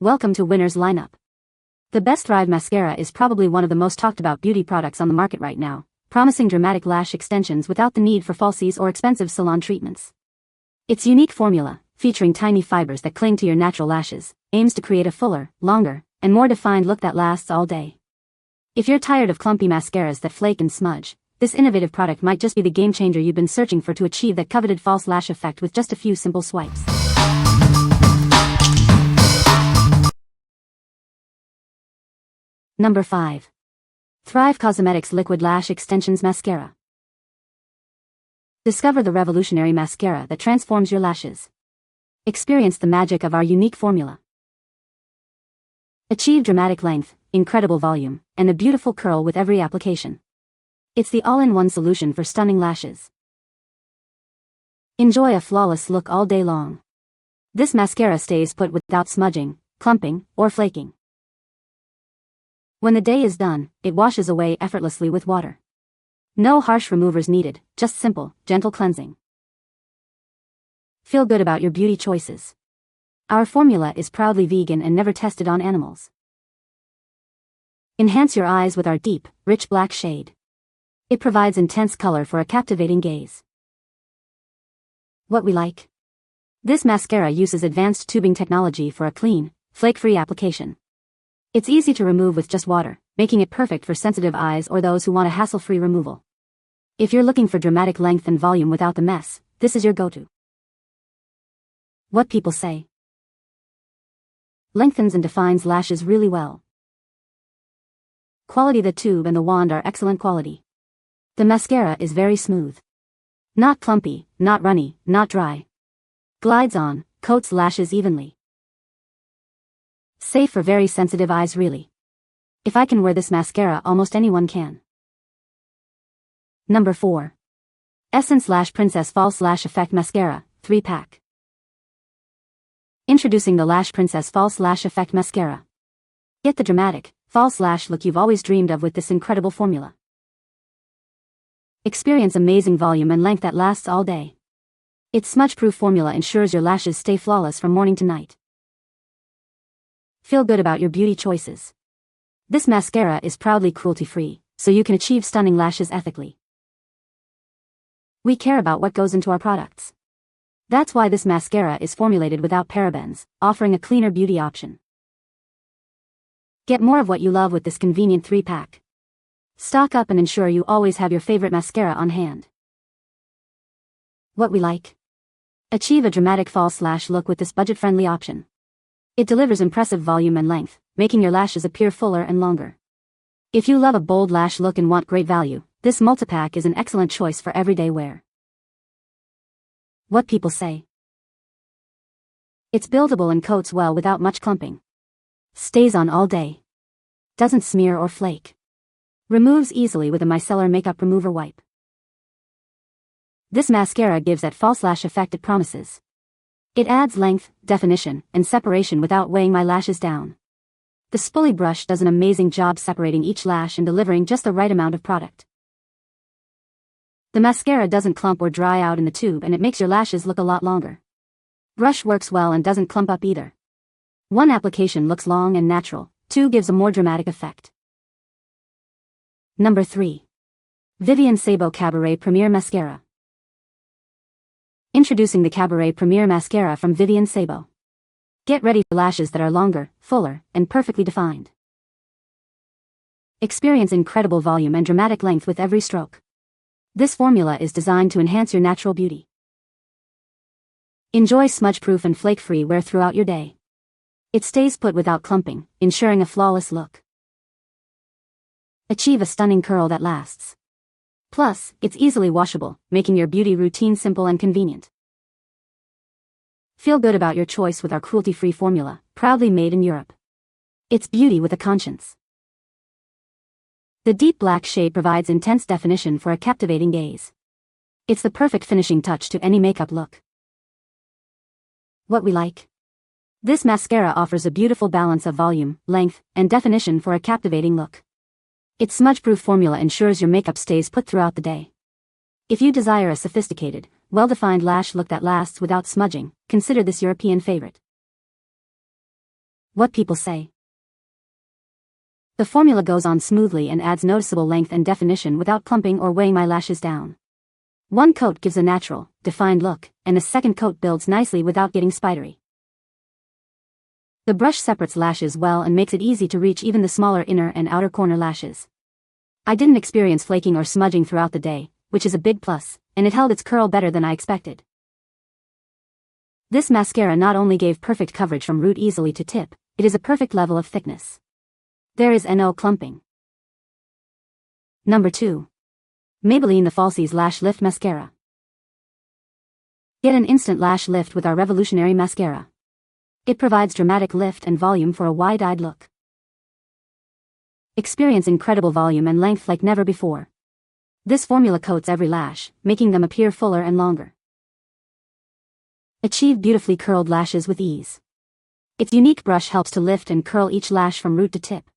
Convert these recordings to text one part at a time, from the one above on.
Welcome to Winner's Lineup. The best Thrive Mascara is probably one of the most talked about beauty products on the market right now, promising dramatic lash extensions without the need for falsies or expensive salon treatments. Its unique formula, featuring tiny fibers that cling to your natural lashes, aims to create a fuller, longer, and more defined look that lasts all day. If you're tired of clumpy mascaras that flake and smudge, this innovative product might just be the game changer you've been searching for to achieve that coveted false lash effect with just a few simple swipes. Number 5. Thrive Causemetics Liquid Lash Extensions Mascara. Discover the revolutionary mascara that transforms your lashes. Experience the magic of our unique formula. Achieve dramatic length, incredible volume, and a beautiful curl with every application. It's the all-in-one solution for stunning lashes. Enjoy a flawless look all day long. This mascara stays put without smudging, clumping, or flaking. When the day is done, it washes away effortlessly with water. No harsh removers needed, just simple, gentle cleansing. Feel good about your beauty choices. Our formula is proudly vegan and never tested on animals. Enhance your eyes with our deep, rich black shade. It provides intense color for a captivating gaze. What we like? This mascara uses advanced tubing technology for a clean, flake-free application. It's easy to remove with just water, making it perfect for sensitive eyes or those who want a hassle-free removal. If you're looking for dramatic length and volume without the mess, this is your go-to. What people say. Lengthens and defines lashes really well. Quality. The tube and the wand are excellent quality. The mascara is very smooth. Not clumpy, not runny, not dry. Glides on, coats lashes evenly. Safe for very sensitive eyes really. If I can wear this mascara, almost anyone can. Number 4. Essence Lash Princess False Lash Effect Mascara, 3-pack. Introducing the Lash Princess False Lash Effect Mascara. Get the dramatic, false lash look you've always dreamed of with this incredible formula. Experience amazing volume and length that lasts all day. Its smudge-proof formula ensures your lashes stay flawless from morning to night. Feel good about your beauty choices. This mascara is proudly cruelty-free, so you can achieve stunning lashes ethically. We care about what goes into our products. That's why this mascara is formulated without parabens, offering a cleaner beauty option. Get more of what you love with this convenient 3-pack. Stock up and ensure you always have your favorite mascara on hand. What we like? Achieve a dramatic false lash look with this budget-friendly option. It delivers impressive volume and length, making your lashes appear fuller and longer. If you love a bold lash look and want great value, this multipack is an excellent choice for everyday wear. What people say. It's buildable and coats well without much clumping. Stays on all day. Doesn't smear or flake. Removes easily with a micellar makeup remover wipe. This mascara gives that false lash effect it promises. It adds length, definition, and separation without weighing my lashes down. The spoolie brush does an amazing job separating each lash and delivering just the right amount of product. The mascara doesn't clump or dry out in the tube, and it makes your lashes look a lot longer. Brush works well and doesn't clump up either. One application looks long and natural, 2 gives a more dramatic effect. Number 3. Vivienne Sabó Cabaret Premier Mascara. Introducing the Cabaret Premier Mascara from Vivienne Sabó. Get ready for lashes that are longer, fuller, and perfectly defined. Experience incredible volume and dramatic length with every stroke. This formula is designed to enhance your natural beauty. Enjoy smudge-proof and flake-free wear throughout your day. It stays put without clumping, ensuring a flawless look. Achieve a stunning curl that lasts. Plus, it's easily washable, making your beauty routine simple and convenient. Feel good about your choice with our cruelty-free formula, proudly made in Europe. It's beauty with a conscience. The deep black shade provides intense definition for a captivating gaze. It's the perfect finishing touch to any makeup look. What we like? This mascara offers a beautiful balance of volume, length, and definition for a captivating look. Its smudge-proof formula ensures your makeup stays put throughout the day. If you desire a sophisticated, well-defined lash look that lasts without smudging, consider this European favorite. What people say. The formula goes on smoothly and adds noticeable length and definition without clumping or weighing my lashes down. One coat gives a natural, defined look, and a second coat builds nicely without getting spidery. The brush separates lashes well and makes it easy to reach even the smaller inner and outer corner lashes. I didn't experience flaking or smudging throughout the day, which is a big plus, and it held its curl better than I expected. This mascara not only gave perfect coverage from root easily to tip, it is a perfect level of thickness. There is no clumping. Number 2. Maybelline the Falsies Lash Lift Mascara. Get an instant lash lift with our revolutionary mascara. It provides dramatic lift and volume for a wide-eyed look. Experience incredible volume and length like never before. This formula coats every lash, making them appear fuller and longer. Achieve beautifully curled lashes with ease. Its unique brush helps to lift and curl each lash from root to tip.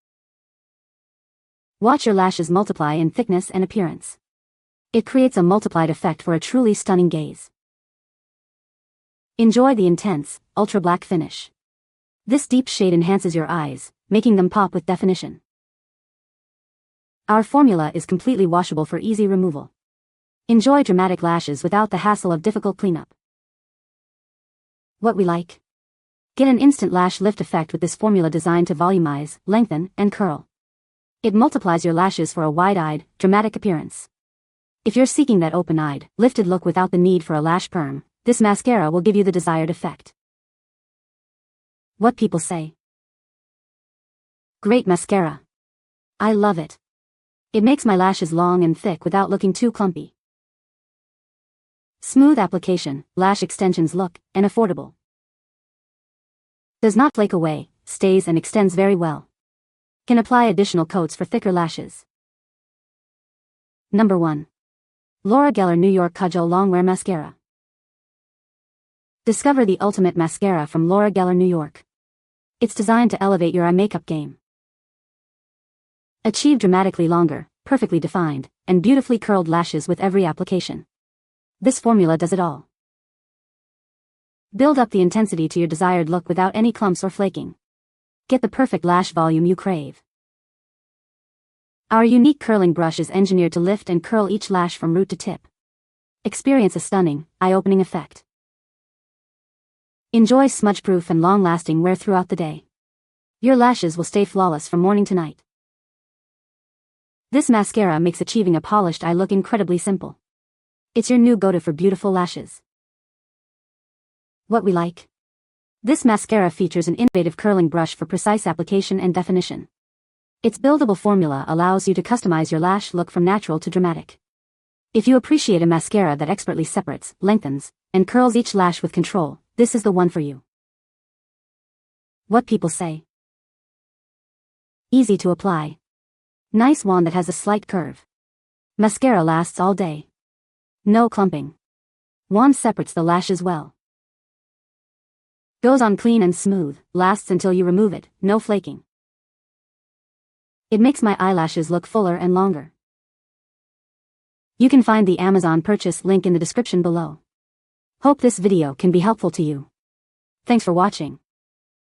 Watch your lashes multiply in thickness and appearance. It creates a multiplied effect for a truly stunning gaze. Enjoy the intense, ultra-black finish. This deep shade enhances your eyes, making them pop with definition. Our formula is completely washable for easy removal. Enjoy dramatic lashes without the hassle of difficult cleanup. What we like. Get an instant lash lift effect with this formula designed to volumize, lengthen, and curl. It multiplies your lashes for a wide-eyed, dramatic appearance. If you're seeking that open-eyed, lifted look without the need for a lash perm, this mascara will give you the desired effect. What people say. Great mascara. I love it. It makes my lashes long and thick without looking too clumpy. Smooth application, lash extensions look, and affordable. Does not flake away, stays and extends very well. Can apply additional coats for thicker lashes. Number 1. Laura Geller New York Kajal Longwear Mascara. Discover the ultimate mascara from Laura Geller New York. It's designed to elevate your eye makeup game. Achieve dramatically longer, perfectly defined, and beautifully curled lashes with every application. This formula does it all. Build up the intensity to your desired look without any clumps or flaking. Get the perfect lash volume you crave. Our unique curling brush is engineered to lift and curl each lash from root to tip. Experience a stunning, eye-opening effect. Enjoy smudge-proof and long-lasting wear throughout the day. Your lashes will stay flawless from morning to night. This mascara makes achieving a polished eye look incredibly simple. It's your new go-to for beautiful lashes. What we like. This mascara features an innovative curling brush for precise application and definition. Its buildable formula allows you to customize your lash look from natural to dramatic. If you appreciate a mascara that expertly separates, lengthens, and curls each lash with control, this is the one for you. What people say. Easy to apply. Nice wand that has a slight curve. Mascara lasts all day. No clumping. Wand separates the lashes well. Goes on clean and smooth, lasts until you remove it, no flaking. It makes my eyelashes look fuller and longer. You can find the Amazon purchase link in the description below. Hope this video can be helpful to you. Thanks for watching.